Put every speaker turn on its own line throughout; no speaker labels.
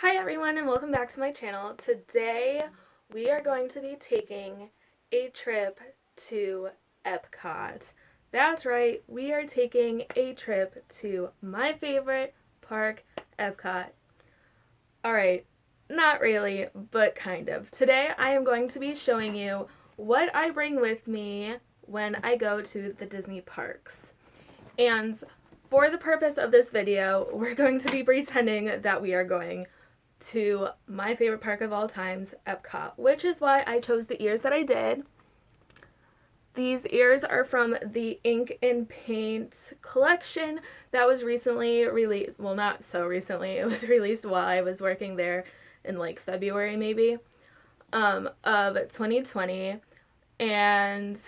Hi everyone and welcome back to my channel. Today we are going to be taking a trip to EPCOT. That's right, we are taking a trip to my favorite park, EPCOT. Alright, not really, but kind of. Today I am going to be showing you what I bring with me when I go to the Disney parks. And for the purpose of this video, we're going to be pretending that we are going to my favorite park of all times, EPCOT, which is why I chose the ears that I did. These ears are from the Ink and Paint collection that was recently released. Well, not so recently. It was released while I was working there in like February maybe of 2020. And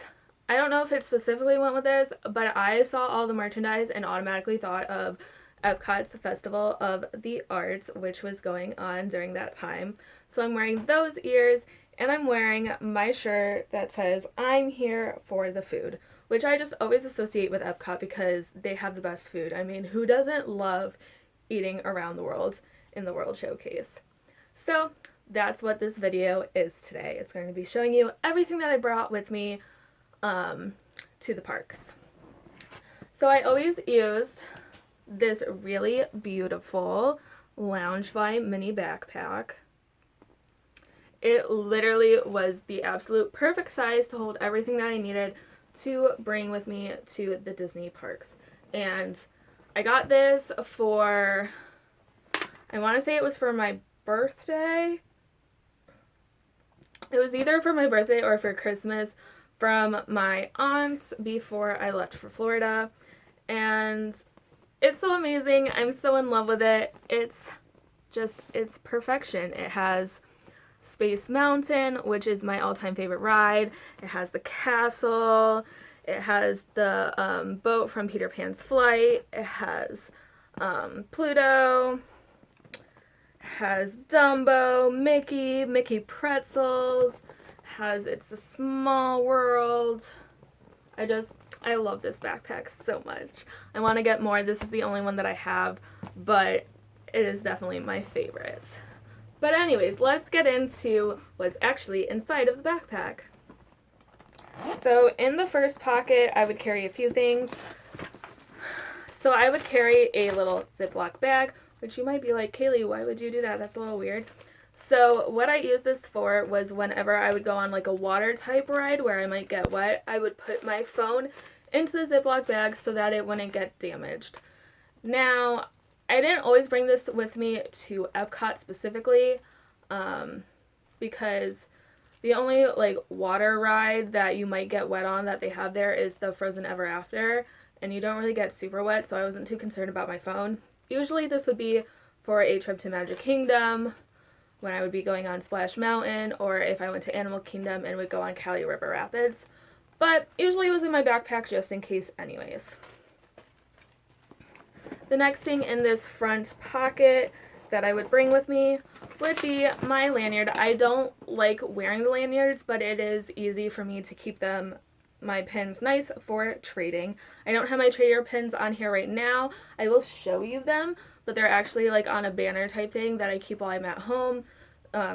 I don't know if it specifically went with this, but I saw all the merchandise and automatically thought of EPCOT's Festival of the Arts, which was going on during that time. So I'm wearing those ears, and I'm wearing my shirt that says, "I'm here for the food," which I just always associate with EPCOT because they have the best food. I mean, who doesn't love eating around the world in the World Showcase? So that's what this video is today. It's going to be showing you everything that I brought with me to the parks. So I always used this really beautiful Loungefly mini backpack. It literally was the absolute perfect size to hold everything that I needed to bring with me to the Disney parks. And I got this for, I want to say it was for my birthday. It was either for my birthday or for Christmas from my aunt before I left for Florida. And it's so amazing. I'm so in love with it. It's perfection. It has Space Mountain, which is my all-time favorite ride. It has the castle. It has the boat from Peter Pan's Flight. It has Pluto. It has Dumbo, Mickey pretzels. It's a small world. I love this backpack so much. I want to get more. This is the only one that I have, but it is definitely my favorite. But anyways, let's get into what's actually inside of the backpack. So in the first pocket, I would carry a few things. So I would carry a little ziplock bag, which you might be like, "Kaylee, why would you do that? That's a little weird." So what I used this for was whenever I would go on like a water type ride where I might get wet, I would put my phone into the Ziploc bag so that it wouldn't get damaged. Now, I didn't always bring this with me to EPCOT specifically because the only like water ride that you might get wet on that they have there is the Frozen Ever After, and you don't really get super wet, so I wasn't too concerned about my phone. Usually this would be for a trip to Magic Kingdom, when I would be going on Splash Mountain, or if I went to Animal Kingdom and would go on Cali River Rapids. But usually it was in my backpack just in case anyways. The next thing in this front pocket that I would bring with me would be my lanyard. I don't like wearing the lanyards, but it is easy for me to keep my pins nice for trading. I don't have my trader pins on here right now. I will show you them, but they're actually like on a banner type thing that I keep while I'm at home,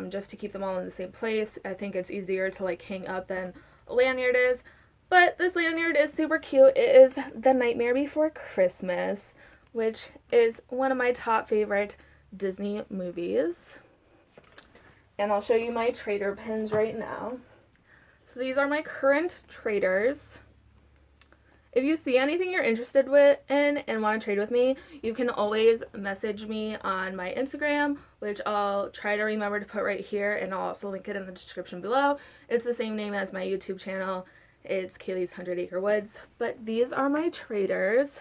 just to keep them all in the same place. I think it's easier to like hang up than a lanyard is. But this lanyard is super cute. It is The Nightmare Before Christmas, which is one of my top favorite Disney movies. And I'll show you my trader pins right now. So these are my current traders. If you see anything you're interested in and want to trade with me, you can always message me on my Instagram, which I'll try to remember to put right here, and I'll also link it in the description below. It's the same name as my YouTube channel. It's Kaylee's 100 Acre Woods. But these are my traders.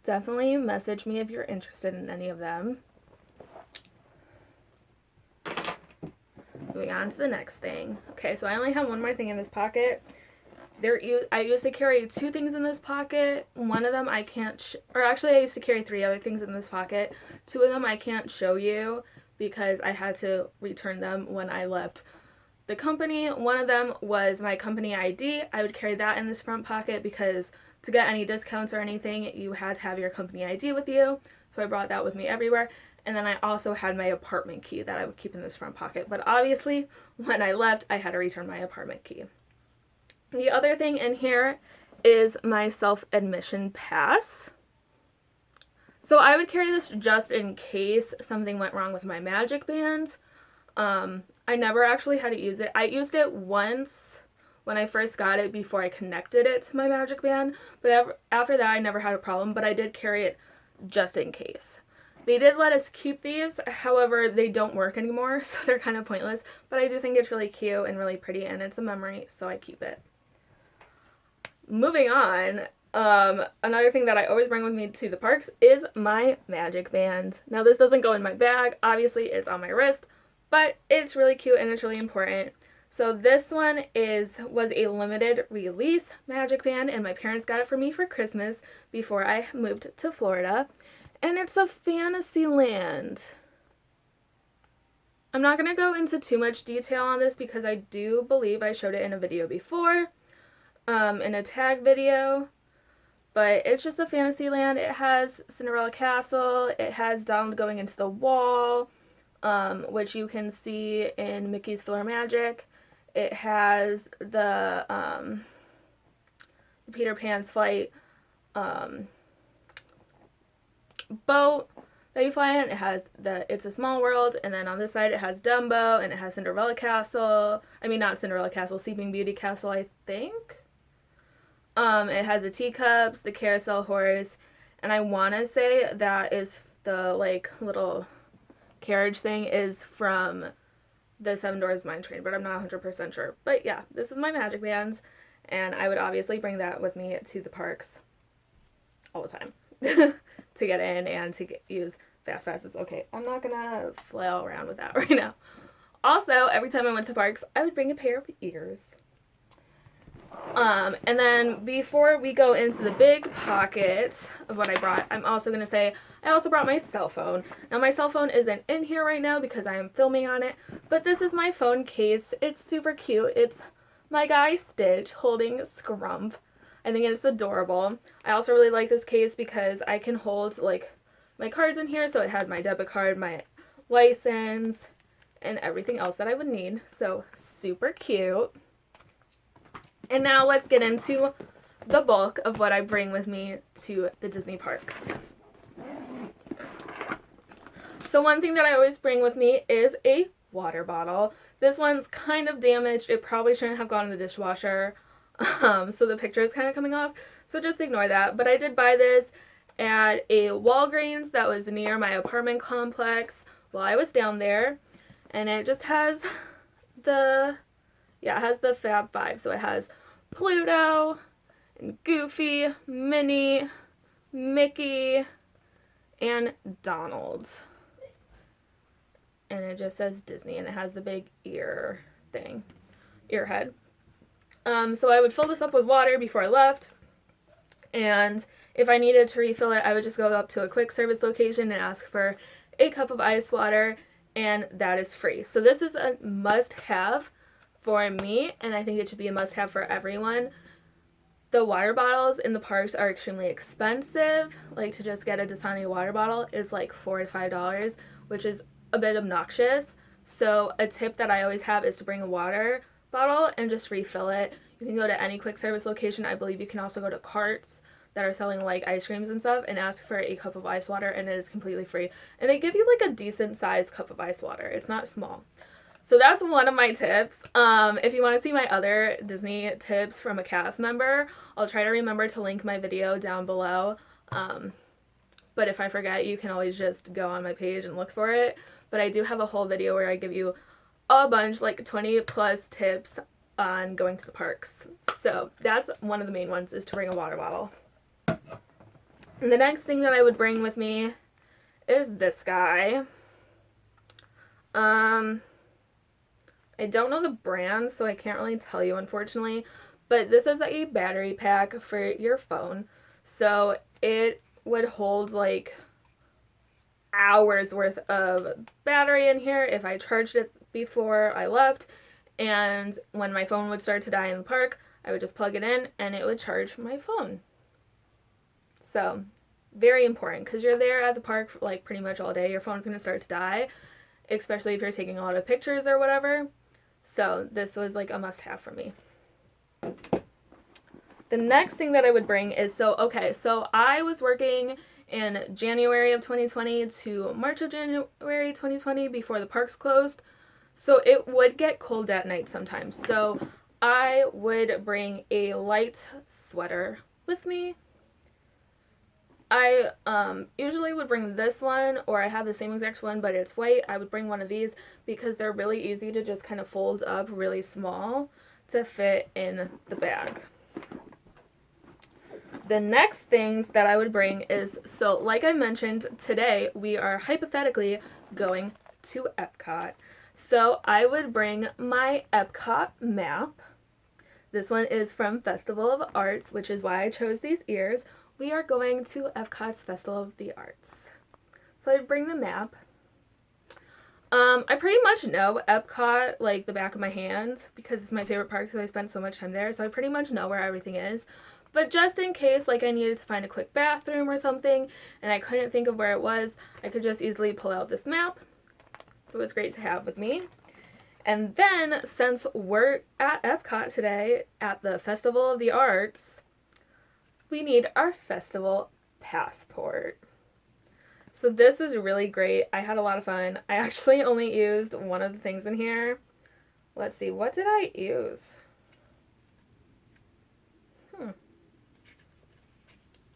Definitely message me if you're interested in any of them. Moving on to the next thing. Okay, so I only have one more thing in this pocket. I used to carry two things in this pocket. One of them I can't, or actually I used to carry three other things in this pocket. Two of them I can't show you because I had to return them when I left the company. One of them was my company ID. I would carry that in this front pocket because to get any discounts or anything, you had to have your company ID with you. So so I brought that with me everywhere. And then I also had my apartment key that I would keep in this front pocket. But obviously, when I left, I had to return my apartment key. The other thing in here is my self-admission pass. So I would carry this just in case something went wrong with my magic band. I never actually had to use it. I used it once when I first got it before I connected it to my magic band, but after that I never had a problem, but I did carry it just in case. They did let us keep these, however, they don't work anymore, so they're kind of pointless, but I do think it's really cute and really pretty, and it's a memory, so I keep it. Moving on, another thing that I always bring with me to the parks is my magic band. Now this doesn't go in my bag, obviously it's on my wrist, but it's really cute and it's really important. So this one was a limited release magic band, and my parents got it for me for Christmas before I moved to Florida. And it's a Fantasyland. I'm not going to go into too much detail on this because I do believe I showed it in a video before, in a tag video. But it's just a Fantasyland. It has Cinderella Castle. It has Donald going into the wall, which you can see in Mickey's Floor Magic. It has the Peter Pan's Flight boat that you fly in. It has the It's a Small World, and then on this side it has Dumbo, and it has Cinderella Castle. I mean, not Cinderella Castle, Sleeping Beauty Castle, I think. It has the teacups, the carousel horse, and I want to say that is the, like, little carriage thing is from the Seven Dwarfs Mine Train, but I'm not 100% sure. But yeah, this is my magic band, and I would obviously bring that with me to the parks all the time to get in and to use fast passes. Okay, I'm not gonna flail around with that right now. Also, every time I went to parks, I would bring a pair of ears. And then before we go into the big pocket of what I brought, I'm also going to say I also brought my cell phone. Now my cell phone isn't in here right now because I am filming on it, but this is my phone case. It's super cute. It's my guy Stitch holding Scrump. I think it's adorable. I also really like this case because I can hold, like, my cards in here, so it had my debit card, my license, and everything else that I would need. So super cute. And now let's get into the bulk of what I bring with me to the Disney parks. So one thing that I always bring with me is a water bottle. This one's kind of damaged. It probably shouldn't have gone in the dishwasher. So the picture is kind of coming off. So just ignore that. But I did buy this at a Walgreens that was near my apartment complex while I was down there. And it just has it has the Fab Five. So it has Pluto, and Goofy, Minnie, Mickey, and Donald. And it just says Disney, and it has the big ear thing, ear head. So I would fill this up with water before I left. And if I needed to refill it, I would just go up to a quick service location and ask for a cup of ice water, and that is free. So this is a must-have for me, and I think it should be a must-have for everyone. The water bottles in the parks are extremely expensive. Like, to just get a Dasani water bottle is like $4 to $5, which is a bit obnoxious. So a tip that I always have is to bring a water bottle and just refill it. You can go to any quick service location. I believe you can also go to carts that are selling like ice creams and stuff and ask for a cup of ice water, and it is completely free. And they give you like a decent sized cup of ice water. It's not small. So that's one of my tips. If you want to see my other Disney tips from a cast member, I'll try to remember to link my video down below. But if I forget, you can always just go on my page and look for it. But I do have a whole video where I give you a bunch, like 20 plus tips on going to the parks. So that's one of the main ones, is to bring a water bottle. And the next thing that I would bring with me is this guy. I don't know the brand, so I can't really tell you, unfortunately, but this is a battery pack for your phone. So it would hold like hours worth of battery in here if I charged it before I left, and when my phone would start to die in the park, I would just plug it in and it would charge my phone. So Very important because you're there at the park like pretty much all day. Your phone's going to start to die, especially if you're taking a lot of pictures or whatever. So this was like a must have for me. The next thing that I would bring is, so I was working in January of 2020 to March of January 2020 before the parks closed. So it would get cold at night sometimes. So I would bring a light sweater with me. I usually would bring this one, or I have the same exact one, but it's white. I would bring one of these because they're really easy to just kind of fold up really small to fit in the bag. The next things that I would bring is, so like I mentioned, today we are hypothetically going to EPCOT. So I would bring my EPCOT map. This one is from Festival of Arts, which is why I chose these ears. We are going to EPCOT's Festival of the Arts. So I'd bring the map. I pretty much know EPCOT like the back of my hand because it's my favorite park because I spent so much time there. So I pretty much know where everything is. But just in case like I needed to find a quick bathroom or something and I couldn't think of where it was, I could just easily pull out this map. So it's great to have with me. And then since we're at EPCOT today at the Festival of the Arts, we need our festival passport. So this is really great. I had a lot of fun. I actually only used one of the things in here. Let's see, what did I use?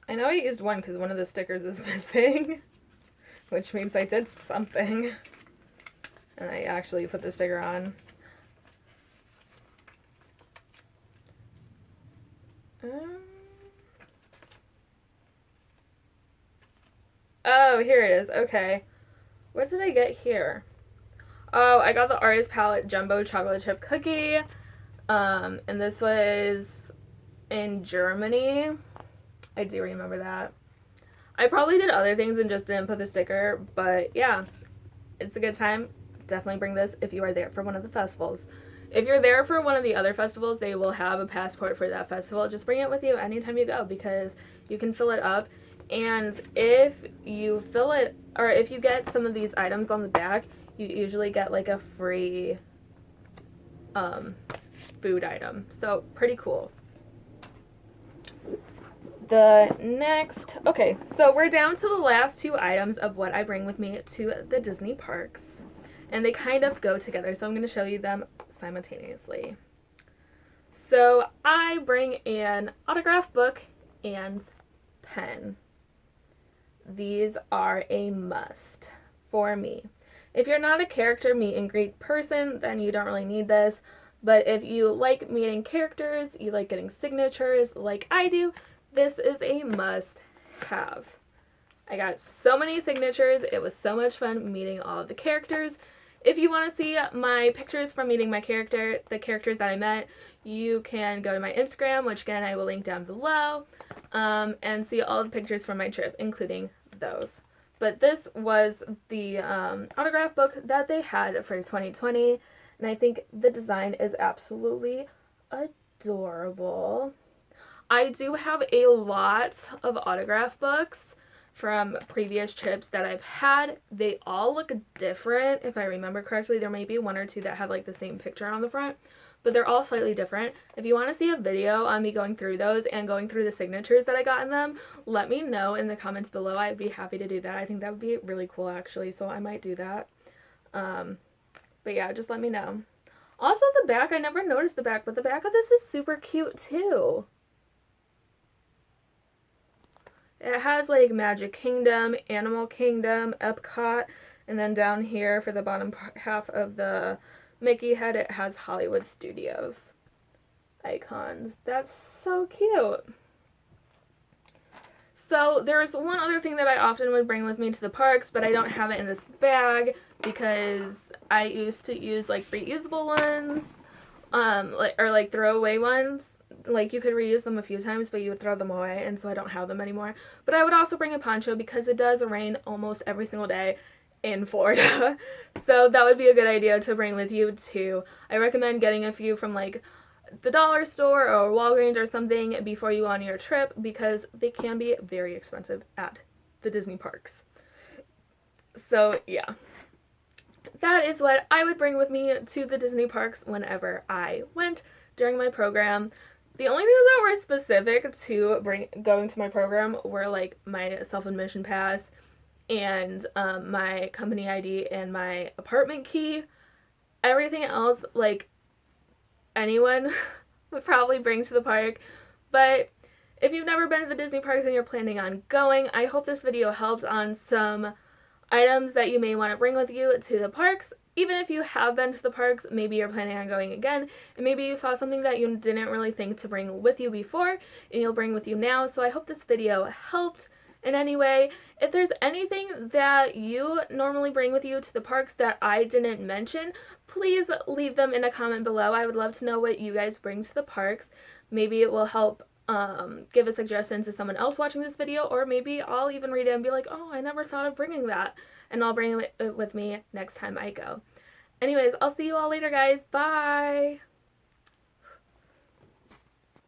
I know I used one because one of the stickers is missing, which means I did something. And I actually put the sticker on. Oh, here it is. Okay. What did I get here? Oh, I got the Artist Palette Jumbo Chocolate Chip Cookie. And this was in Germany. I do remember that. I probably did other things and just didn't put the sticker, but yeah, it's a good time. Definitely bring this if you are there for one of the festivals. If you're there for one of the other festivals, they will have a passport for that festival. Just bring it with you anytime you go because you can fill it up. And if you fill it, or if you get some of these items on the back, you usually get like a free food item. So pretty cool. The next, okay, so we're down to the last two items of what I bring with me to the Disney parks. And they kind of go together, so I'm going to show you them simultaneously. So I bring an autograph book and pen. These are a must for me. If you're not a character meet and greet person, then you don't really need this. But if you like meeting characters, you like getting signatures like I do, this is a must have. I got so many signatures. It was so much fun meeting all of the characters. If you want to see my pictures from meeting my character, the characters that I met, you can go to my Instagram, which again I will link down below, and see all the pictures from my trip, including those. But this was the autograph book that they had for 2020, and I think the design is absolutely adorable. I do have a lot of autograph books from previous trips that I've had. They all look different, if I remember correctly. There may be one or two that have like the same picture on the front, but they're all slightly different. If you want to see a video on me going through those and going through the signatures that I got in them, let me know in the comments below. I'd be happy to do that. I think that would be really cool actually, so I might do that. But yeah, just let me know. Also the back, I never noticed the back, but the back of this is super cute too. It has like Magic Kingdom, Animal Kingdom, EPCOT, and then down here for the bottom half of the Mickey head, it has Hollywood Studios icons. That's so cute. So there's one other thing that I often would bring with me to the parks, but I don't have it in this bag because I used to use like reusable ones, or like throwaway ones. Like you could reuse them a few times, but you would throw them away, and so I don't have them anymore. But I would also bring a poncho because it does rain almost every single day in Florida. So that would be a good idea to bring with you too. I recommend getting a few from like the dollar store or Walgreens or something before you go on your trip, because they can be very expensive at the Disney parks. So yeah, that is what I would bring with me to the Disney parks whenever I went during my program. The only things that were specific to going to my program were like my self-admission pass and my company ID and my apartment key. Everything else, like, anyone would probably bring to the park. But if you've never been to the Disney parks and you're planning on going, I hope this video helped on some items that you may want to bring with you to the parks. Even if you have been to the parks, maybe you're planning on going again, and maybe you saw something that you didn't really think to bring with you before, and you'll bring with you now. So I hope this video helped in any way. If there's anything that you normally bring with you to the parks that I didn't mention, please leave them in a comment below. I would love to know what you guys bring to the parks. Maybe it will help give a suggestion to someone else watching this video, or maybe I'll even read it and be like, oh, I never thought of bringing that, and I'll bring it with me next time I go. Anyways, I'll see you all later, guys. Bye!